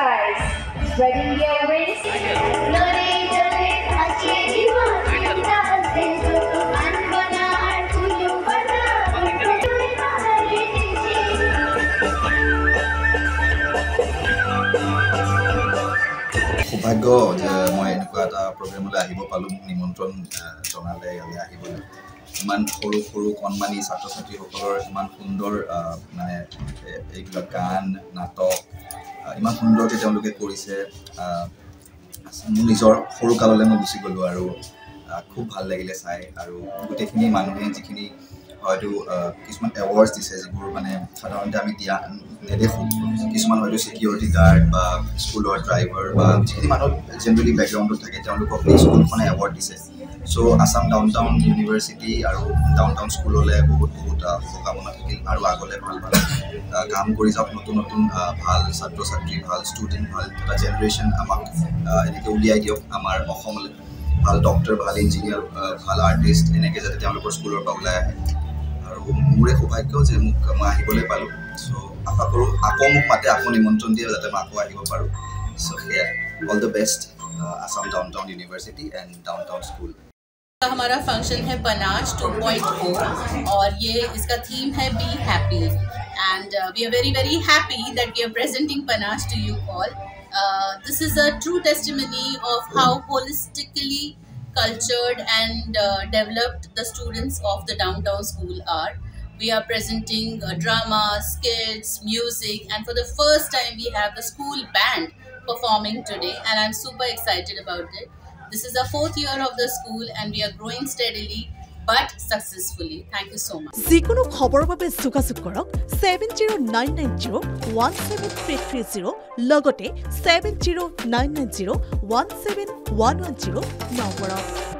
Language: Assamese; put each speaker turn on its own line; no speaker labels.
skies, spreading their wings.
সৌভাগ্য যে মই এনেকুৱা এটা প্ৰগ্ৰেমলৈ আহিব পালোঁ মোক নিমন্ত্ৰণ জনালে ইয়ালৈ আহিবলৈ ইমান সৰু সৰু কণমানি ছাত্ৰ ছাত্ৰীসকলৰ ইমান সুন্দৰ মানে এইবিলাক গান নাটক ইমান সুন্দৰকৈ তেওঁলোকে কৰিছে মোৰ নিজৰ সৰু কাললৈ মই গুচি গ'লোঁ আৰু খুব ভাল লাগিলে চাই আৰু গোটেইখিনি মানুহে যিখিনি হয়তো কিছুমান এৱাৰ্ডছ দিছে যিবোৰ মানে সাধাৰণতে আমি দিয়া নেদেখোঁ কিছুমান হয়তো ছিকিউৰিটি গাৰ্ড বা স্কুলৰ ড্ৰাইভাৰ বা যিখিনি মানুহ জেনেৰেলি বেকগ্ৰাউণ্ডত থাকে তেওঁলোকক এই স্কুলখনে এৱাৰ্ড দিছে চ' আছাম ডাউন টাউন ইউনিভাৰ্চিটি আৰু ডাউন টাউন স্কুললৈ বহুত বহুত শুভকামনা থাকিল আৰু আগলৈ ভাল ভাল কাম কৰি যাওক নতুন নতুন ভাল ছাত্ৰ ছাত্ৰী ভাল ষ্টুডেণ্ট ভাল এটা জেনেৰেশ্যন আমাক এনেকৈ উলিয়াই দিয়ক আমাৰ অসমলৈ ভাল ডক্টৰ ভাল ইঞ্জিনিয়াৰ ভাল আৰ্টিষ্ট এনেকৈ যাতে তেওঁলোকৰ স্কুলৰ পৰা ওলাই আহে আৰু মোৰে সৌভাগ্য যে মই আহিবলৈ পালোঁ চ' আশা কৰোঁ আকৌ মোক মাতে আকৌ নিমন্ত্ৰণ দিয়ে যাতে মই আকৌ আহিব পাৰোঁ চ' সেয়াই all the best Assam down town university and down town school
हमारा फंक्शन है पनाश 2.0 और ये इसका थीम है be happy and we are very very happy that we are presenting Panache to you all this is a true testimony of how holistically cultured and developed the students of the downtown school are. We are presenting drama, skits, music, and for the first time we have the school band performing today, and I'm super excited about it. This is the 4th year of the school and we are growing steadily but successfully. Thank you so much.
যিকোনো খবৰৰ বাবে যোগাযোগ কৰক 70990173330 লগতে 70990171110 নম্বৰত